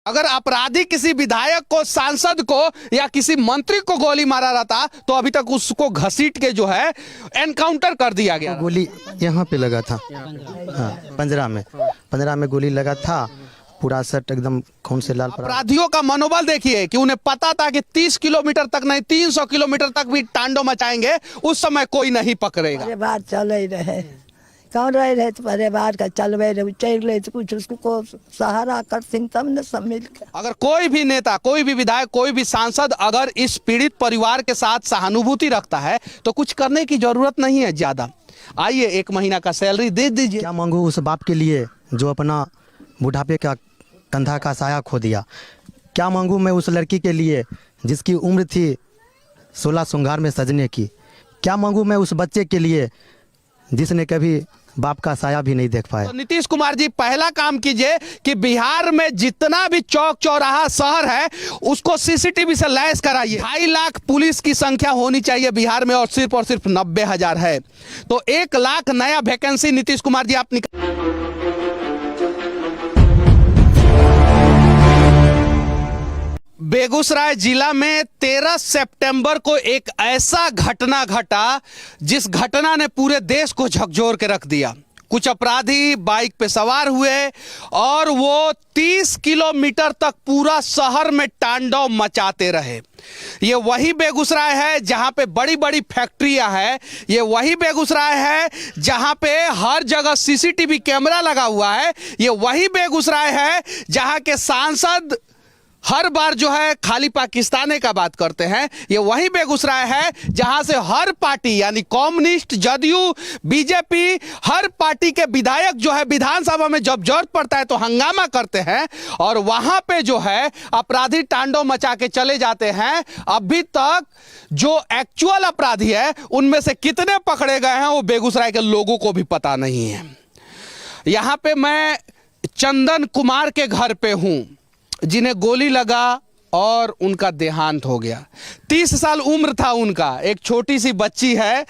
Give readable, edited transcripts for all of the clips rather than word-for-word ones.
अगर अपराधी किसी विधायक को, सांसद को या किसी मंत्री को गोली मारा रहता तो अभी तक उसको घसीट के जो है एनकाउंटर कर दिया गया। गोली यहाँ पे लगा था, हाँ, पंजरा में गोली लगा था, पूरा शर्ट एकदम खून से लाल पड़ा। अपराधियों का मनोबल देखिए कि उन्हें पता था कि 30 किलोमीटर तक नहीं 300 किलोमीटर तक भी तांडव मचाएंगे, उस समय कोई नहीं पकड़ेगा। परिवार चल रहे कौन रहे तो परिवार का चलवे रहे चल रहे तो कुछ उसको सहारा कर सिंह तब न सब मिल के। अगर कोई भी नेता, कोई भी विधायक, कोई भी सांसद अगर इस पीड़ित परिवार के साथ सहानुभूति रखता है तो कुछ करने की जरूरत नहीं है ज्यादा। आइए 1 महीना का सैलरी दे दीजिए। क्या मांगू उस बाप के लिए जो अपना बुढ़ापे का कंधा का साया खो दिया। क्या मांगू मैं उस लड़की के लिए जिसकी उम्र थी 16 श्रृंगार में सजने की। क्या मांगू मैं उस बच्चे के लिए जिसने कभी बाप का साया भी नहीं देख पाया। तो नीतीश कुमार जी पहला काम कीजिए कि बिहार में जितना भी चौक चौराहा शहर है उसको सीसीटीवी से लैस कराइए। 2.5 लाख पुलिस की संख्या होनी चाहिए बिहार में और सिर्फ 90,000 है, तो 1 लाख नया वैकेंसी नीतीश कुमार जी आप निकाल। बेगूसराय जिला में 13 सितंबर को एक ऐसा घटना घटा जिस घटना ने पूरे देश को झकझोर के रख दिया। कुछ अपराधी बाइक पे सवार हुए और वो 30 किलोमीटर तक पूरा शहर में तांडव मचाते रहे। ये वही बेगूसराय है जहां पे बड़ी बड़ी फैक्ट्रियां हैं। ये वही बेगूसराय है जहां पे हर जगह सीसीटीवी कैमरा लगा हुआ है। ये वही बेगूसराय है जहां के सांसद हर बार जो है खाली पाकिस्तानी का बात करते हैं। ये वही बेगूसराय है जहां से हर पार्टी यानी कम्युनिस्ट, जदयू, बीजेपी, हर पार्टी के विधायक जो है विधानसभा में जब जरूरत पड़ता है तो हंगामा करते हैं और वहां पे जो है अपराधी तांडव मचा के चले जाते हैं। अभी तक जो एक्चुअल अपराधी है उनमें से कितने पकड़े गए हैं वो बेगूसराय के लोगों को भी पता नहीं है। यहां पे मैं चंदन कुमार के घर पे हूं जिन्हें गोली लगा और उनका देहांत हो गया। 30 साल उम्र था उनका। एक छोटी सी बच्ची है,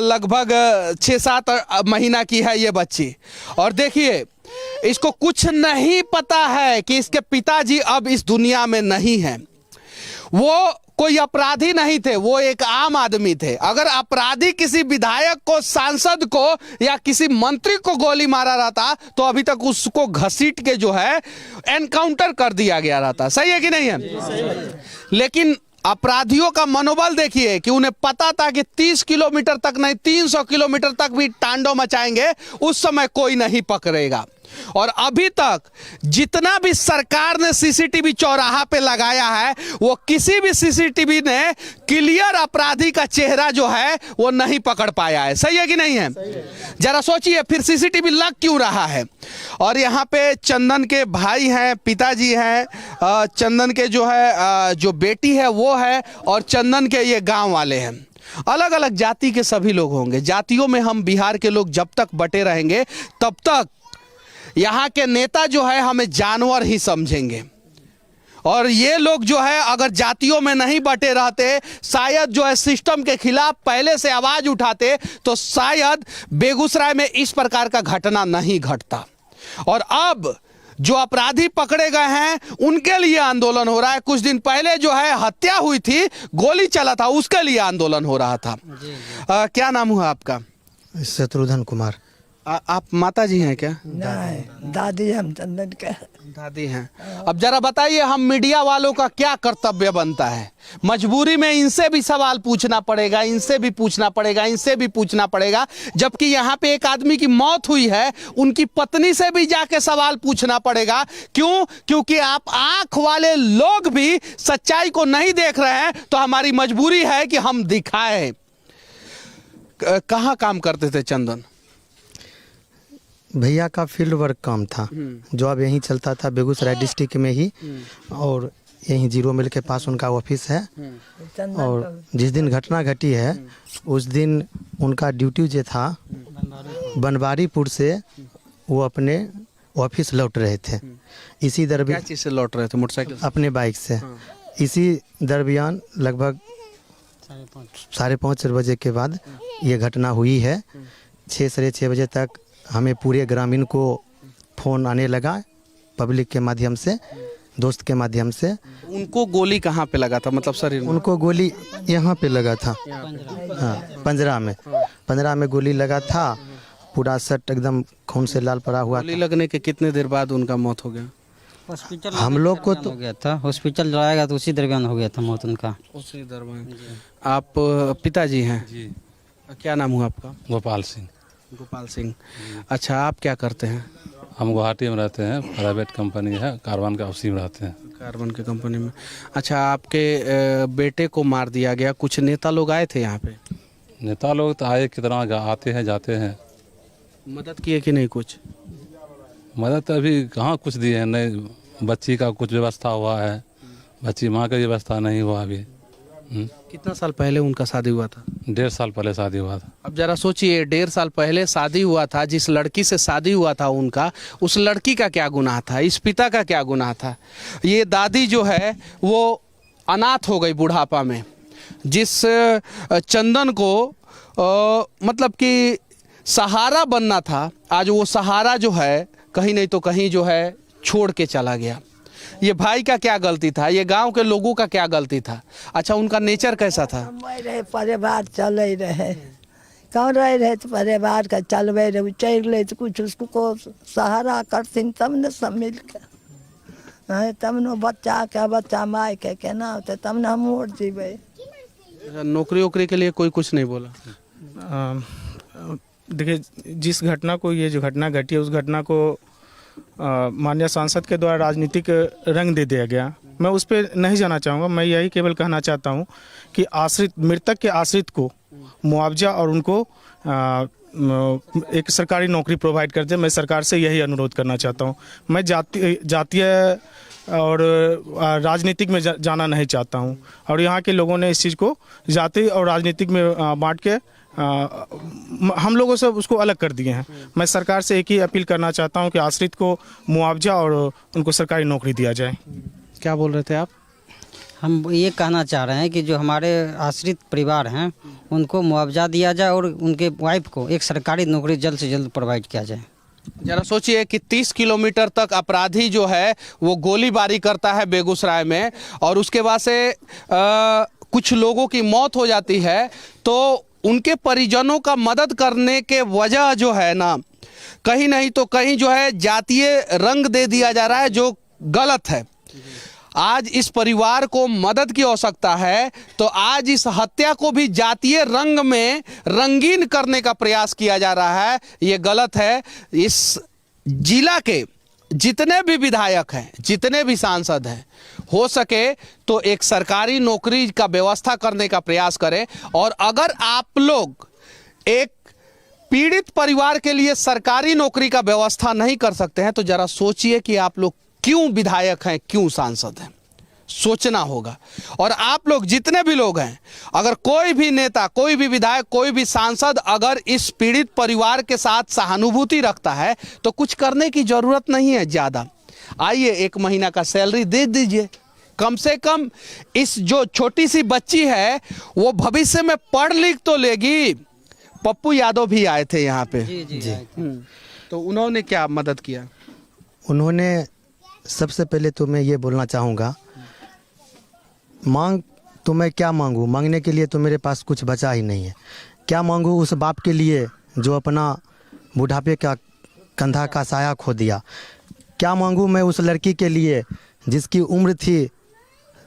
लगभग 6-7 महीना की है ये बच्ची। और देखिए इसको कुछ नहीं पता है कि इसके पिताजी अब इस दुनिया में नहीं हैं। वो कोई अपराधी नहीं थे, वो एक आम आदमी थे। अगर अपराधी किसी विधायक को, सांसद को या किसी मंत्री को गोली मारा रहता तो अभी तक उसको घसीट के जो है एनकाउंटर कर दिया गया रहता। सही है कि नहीं है? लेकिन अपराधियों का मनोबल देखिए कि उन्हें पता था कि 30 किलोमीटर तक नहीं 300 किलोमीटर तक भी तांडव मचाएंगे, उस समय कोई नहीं पकड़ेगा। और अभी तक जितना भी सरकार ने सीसीटीवी चौराहा पे लगाया है वो किसी भी सीसीटीवी ने क्लियर अपराधी का चेहरा जो है वो नहीं पकड़ पाया है। सही है कि नहीं है? जरा सोचिए फिर सीसीटीवी लग क्यों रहा है। और यहाँ पे चंदन के भाई हैं, पिताजी हैं, चंदन के जो है जो बेटी है वो है और चंदन के ये गांव वाले हैं। अलग अलग जाति के सभी लोग होंगे। जातियों में हम बिहार के लोग जब तक बटे रहेंगे तब तक यहाँ के नेता जो है हमें जानवर ही समझेंगे। और ये लोग जो है अगर जातियों में नहीं बटे रहते, शायद जो है सिस्टम के खिलाफ पहले से आवाज उठाते तो शायद बेगूसराय में इस प्रकार का घटना नहीं घटता। और अब जो अपराधी पकड़े गए हैं उनके लिए आंदोलन हो रहा है। कुछ दिन पहले जो है हत्या हुई थी, गोली चला था, उसके लिए आंदोलन हो रहा था। क्या नाम हुआ आपका? शत्रुघ्न कुमार। आप माता जी हैं क्या? नहीं, दादी हम चंदन के दादी हैं। अब जरा बताइए हम मीडिया वालों का क्या कर्तव्य बनता है? मजबूरी में इनसे भी सवाल पूछना पड़ेगा, इनसे भी पूछना पड़ेगा, इनसे भी पूछना पड़ेगा। जबकि यहाँ पे एक आदमी की मौत हुई है, उनकी पत्नी से भी जाके सवाल पूछना पड़ेगा। क्यों? क्योंकि आप आंख वाले लोग भी सच्चाई को नहीं देख रहे हैं तो हमारी मजबूरी है कि हम दिखाएं। कहाँ काम करते थे चंदन? भैया का फील्ड वर्क काम था जो अब यहीं चलता था बेगूसराय डिस्ट्रिक्ट में ही, और यहीं जीरो मिल के पास उनका ऑफिस है। और जिस दिन घटना घटी है उस दिन उनका ड्यूटी जो था बनवारीपुर से वो अपने ऑफिस लौट रहे थे। इसी दरमियान क्या चीज़ से लौट रहे थे? मोटरसाइकिल? अपने बाइक से। इसी दरमियान लगभग 5:30 बजे के बाद ये घटना हुई है। 6-6:30 बजे तक हमें पूरे ग्रामीण को फ़ोन आने लगा पब्लिक के माध्यम से, दोस्त के माध्यम से। उनको गोली कहाँ पे लगा था, मतलब शरीर में? उनको गोली यहाँ पे लगा था, हाँ पंजरा में गोली लगा था। पूरा शर्ट एकदम खून से लाल पड़ा हुआ गोली था। लगने के कितने देर बाद उनका मौत हो गया? हॉस्पिटल हम लोग को तो हो गया था, हॉस्पिटल लाया गया तो उसी दरमियान हो गया था मौत उनका। उसी दरमियान। आप पिताजी हैं जी? क्या नाम हुआ आपका? गोपाल सिंह। गोपाल सिंह। अच्छा, आप क्या करते हैं? हम गुवाहाटी में रहते हैं, प्राइवेट कंपनी है, कार्बन का उसी में रहते हैं। कार्बन की कंपनी में। अच्छा, आपके बेटे को मार दिया गया, कुछ नेता लोग आए थे यहाँ पे? नेता लोग तो आए कितना आते हैं जाते हैं। मदद किए कि नहीं कुछ? मदद तो अभी कहाँ कुछ दिए हैं, नहीं बच्ची का कुछ व्यवस्था हुआ है, बच्ची माँ का व्यवस्था नहीं हुआ अभी। कितना साल पहले उनका शादी हुआ था? 1.5 साल पहले शादी हुआ था। अब जरा सोचिए, 1.5 साल पहले शादी हुआ था, जिस लड़की से शादी हुआ था उनका, उस लड़की का क्या गुनाह था, इस पिता का क्या गुनाह था? ये दादी जो है वो अनाथ हो गई बुढ़ापा में। जिस चंदन को मतलब कि सहारा बनना था, आज वो सहारा जो है कहीं नहीं तो कहीं जो है छोड़ के चला गया। ये भाई का क्या गलती था, ये गांव के लोगों का क्या गलती था? अच्छा, उनका नेचर कैसा था? कमाई रहे, परिवार चल रहे, कौन रहे तो परिवार का चलवे रहे, चल रहे तो कुछ उसको सहारा करथिन तब न सब मिल के, तब न बच्चा माय के केना होते, तब न हम मोड़ जीवे। नौकरी वोकरी के लिए कोई कुछ नहीं बोला? देखिए, जिस घटना को, ये जो घटना घटी है, उस घटना को माननीय सांसद के द्वारा राजनीतिक रंग दे दिया गया। मैं उस पर नहीं जाना चाहूँगा। मैं यही केवल कहना चाहता हूँ कि आश्रित, मृतक के आश्रित को मुआवजा और उनको एक सरकारी नौकरी प्रोवाइड कर दे। मैं सरकार से यही अनुरोध करना चाहता हूँ। मैं जातीय और राजनीतिक में जाना नहीं चाहता हूँ, और यहाँ के लोगों ने इस चीज़ को जाति और राजनीतिक में बांट के हम लोगों से उसको अलग कर दिए हैं। मैं सरकार से एक ही अपील करना चाहता हूं कि आश्रित को मुआवजा और उनको सरकारी नौकरी दिया जाए। क्या बोल रहे थे आप? हम ये कहना चाह रहे हैं कि जो हमारे आश्रित परिवार हैं उनको मुआवजा दिया जाए और उनके वाइफ को एक सरकारी नौकरी जल्द से जल्द प्रोवाइड किया जाए। जरा सोचिए कि 30 किलोमीटर तक अपराधी जो है वो गोलीबारी करता है बेगूसराय में, और उसके बाद से कुछ लोगों की मौत हो जाती है, तो उनके परिजनों का मदद करने के वजह जो है ना, कहीं नहीं तो कहीं जो है जातीय रंग दे दिया जा रहा है, जो गलत है। आज इस परिवार को मदद की आवश्यकता है, तो आज इस हत्या को भी जातीय रंग में रंगीन करने का प्रयास किया जा रहा है। ये गलत है। इस जिला के जितने भी विधायक हैं, जितने भी सांसद हैं, हो सके तो एक सरकारी नौकरी का व्यवस्था करने का प्रयास करें। और अगर आप लोग एक पीड़ित परिवार के लिए सरकारी नौकरी का व्यवस्था नहीं कर सकते हैं, तो जरा सोचिए कि आप लोग क्यों विधायक हैं, क्यों सांसद हैं। सोचना होगा। और आप लोग जितने भी लोग हैं, अगर कोई भी नेता, कोई भी विधायक, कोई भी सांसद अगर इस पीड़ित परिवार के साथ सहानुभूति रखता है, तो कुछ करने की जरूरत नहीं है ज़्यादा। आइए, 1 महीना का सैलरी दे दीजिए। कम से कम इस जो छोटी सी बच्ची है वो भविष्य में पढ़ लिख तो लेगी। पप्पू यादव भी आए थे यहाँ पे। जी। तो उन्होंने क्या मदद किया? उन्होंने सबसे पहले तो मैं ये बोलना चाहूँगा, मांग तो मैं क्या मांगूँ, मांगने के लिए तो मेरे पास कुछ बचा ही नहीं है। क्या मांगूँ उस बाप के लिए जो अपना बुढ़ापे का कंधा का साया खो दिया। क्या मांगूँ मैं उस लड़की के लिए जिसकी उम्र थी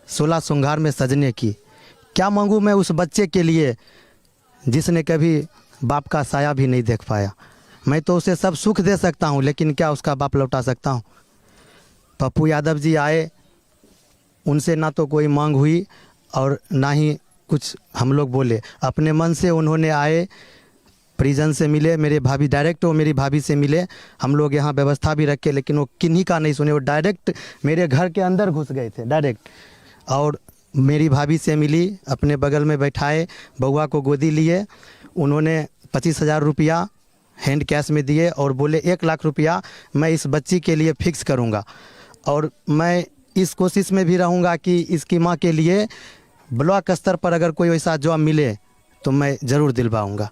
16 श्रृंगार में सजने की। क्या मांगूँ मैं उस बच्चे के लिए जिसने कभी बाप का साया भी नहीं देख पाया। मैं तो उसे सब सुख दे सकता हूँ, लेकिन क्या उसका बाप लौटा सकता हूँ। पप्पू यादव जी आए, उनसे ना तो कोई मांग हुई और ना ही कुछ हम लोग बोले। अपने मन से उन्होंने आए, परिजन से मिले, मेरे भाभी डायरेक्ट वो मेरी भाभी से मिले। हम लोग यहाँ व्यवस्था भी रखे, लेकिन वो किन्हीं का नहीं सुने। वो डायरेक्ट मेरे घर के अंदर घुस गए थे डायरेक्ट, और मेरी भाभी से मिली, अपने बगल में बैठाए, बउआ को गोदी लिए। उन्होंने 25,000 रुपया हैंड कैश में दिए और बोले 1 लाख रुपया मैं इस बच्ची के लिए फिक्स करूँगा, और मैं इस कोशिश में भी रहूँगा कि इसकी माँ के लिए ब्लॉक स्तर पर अगर कोई ऐसा जॉब मिले तो मैं ज़रूर दिलवाऊँगा।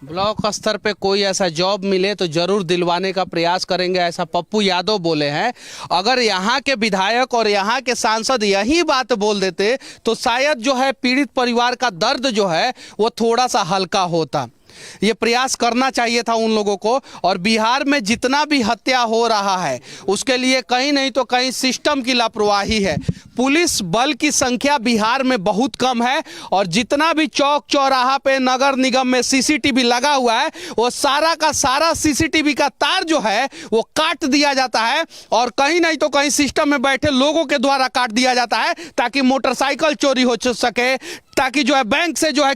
ब्लॉक स्तर पे कोई ऐसा जॉब मिले तो जरूर दिलवाने का प्रयास करेंगे, ऐसा पप्पू यादव बोले हैं। अगर यहाँ के विधायक और यहाँ के सांसद यही बात बोल देते तो शायद जो है पीड़ित परिवार का दर्द जो है वो थोड़ा सा हल्का होता। ये प्रयास करना चाहिए था उन लोगों को। और बिहार में जितना भी हत्या हो रहा है उसके लिए कहीं नहीं तो कहीं सिस्टम की लापरवाही है। पुलिस बल की संख्या बिहार में बहुत कम है और जितना भी चौक चौराहा पे नगर निगम में सीसीटीवी लगा हुआ है वो सारा का सारा सीसीटीवी का तार जो है वो काट दिया जाता है और कहीं नहीं तो कहीं सिस्टम में बैठे लोगों के द्वारा काट दिया जाता है ताकि मोटरसाइकिल चोरी हो सके, ताकि जो है बैंक से जो है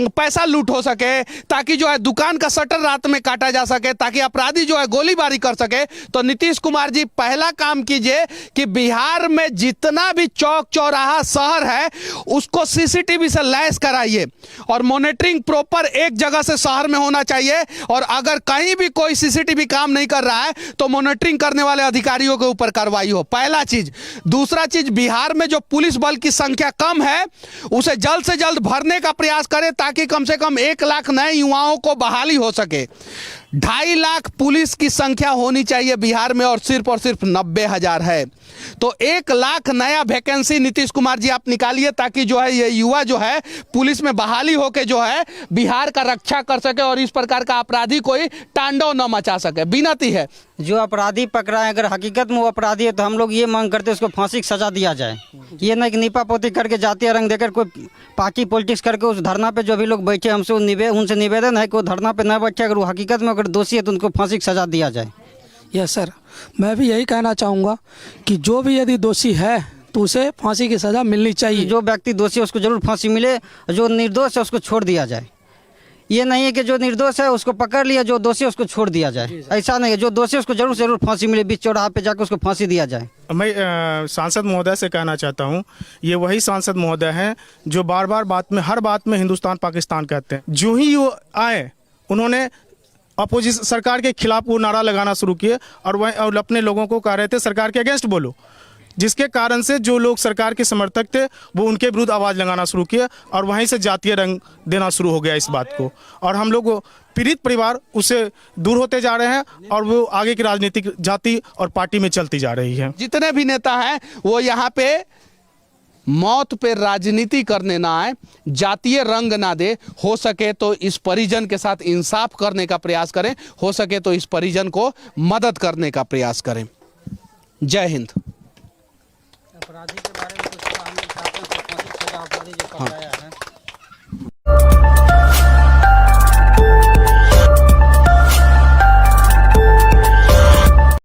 पैसा लूट हो सके, ताकि जो है दुकान का शटर रात में काटा जा सके, ताकि अपराधी जो है गोलीबारी कर सके। तो नीतीश कुमार जी पहला काम कीजिए कि बिहार में जितना भी चौक चौराहा शहर है उसको सीसीटीवी से लैस कराइए और मॉनिटरिंग प्रॉपर एक जगह से शहर में होना चाहिए। और अगर कहीं भी कोई सीसीटीवी काम नहीं कर रहा है तो मॉनिटरिंग करने वाले अधिकारियों के ऊपर कार्रवाई हो, पहला चीज। दूसरा चीज, बिहार में जो पुलिस बल की संख्या कम है उसे जल्द से जल्द भरने का प्रयास करें ताकि कम से कम 1 लाख नए युवाओं को बहाली हो सके। 2.5 लाख पुलिस की संख्या होनी चाहिए बिहार में और सिर्फ 90,000 है। तो 1 लाख नया वैकेंसी नीतीश कुमार जी आप निकालिए ताकि जो है ये युवा जो है पुलिस में बहाली होकर जो है बिहार का रक्षा कर सके और इस प्रकार का अपराधी कोई तांडव न मचा सके। विनती है जो अपराधी पकड़ा है अगर हकीकत में वो अपराधी है तो हम लोग ये मांग करते हैं उसको फांसी की सजा दिया जाए। ये नहीं कि नीपा पोती करके जातीय रंग देकर कोई पार्टी पॉलिटिक्स करके उस धरना पे जो भी लोग बैठे हमसे उनसे निवेदन है कि वो धरना पे न बैठे, अगर वो हकीकत में अगर दोषी है तो उनको फांसी की सजा दिया जाए। यस सर, मैं भी यही कहना चाहूँगा कि जो भी यदि दोषी है तो उसे फांसी की सज़ा मिलनी चाहिए। जो व्यक्ति दोषी है उसको जरूर फांसी मिले, जो निर्दोष है उसको छोड़ दिया जाए। ये नहीं है कि जो निर्दोष है उसको पकड़ लिया, जो दोषी है उसको छोड़ दिया जाए, ऐसा नहीं है। जो दोषी है उसको जरूर जरूर फांसी मिले, बीच चौराहा पे जाकर उसको फांसी दिया जाए। मैं सांसद महोदय से कहना चाहता हूँ, ये वही सांसद महोदय हैं जो बार बार हर बात में हिंदुस्तान पाकिस्तान कहते हैं। जो ही वो आए उन्होंने अपोजिशन सरकार के खिलाफ वो नारा लगाना शुरू किए और अपने लोगों को कह रहे थे सरकार के अगेंस्ट बोलो, जिसके कारण से जो लोग सरकार के समर्थक थे वो उनके विरुद्ध आवाज़ लगाना शुरू किए और वहीं से जातीय रंग देना शुरू हो गया इस बात को। और हम लोग पीड़ित परिवार उससे दूर होते जा रहे हैं और वो आगे की राजनीतिक जाति और पार्टी में चलती जा रही है। जितने भी नेता हैं वो यहाँ पे मौत पे राजनीति करने ना आए, जातीय रंग ना दे। हो सके तो इस परिजन के साथ इंसाफ करने का प्रयास करें, हो सके तो इस परिजन को मदद करने का प्रयास करें। जय हिंद। अपराधी के बारे में कुछ कहना चाहते हैं?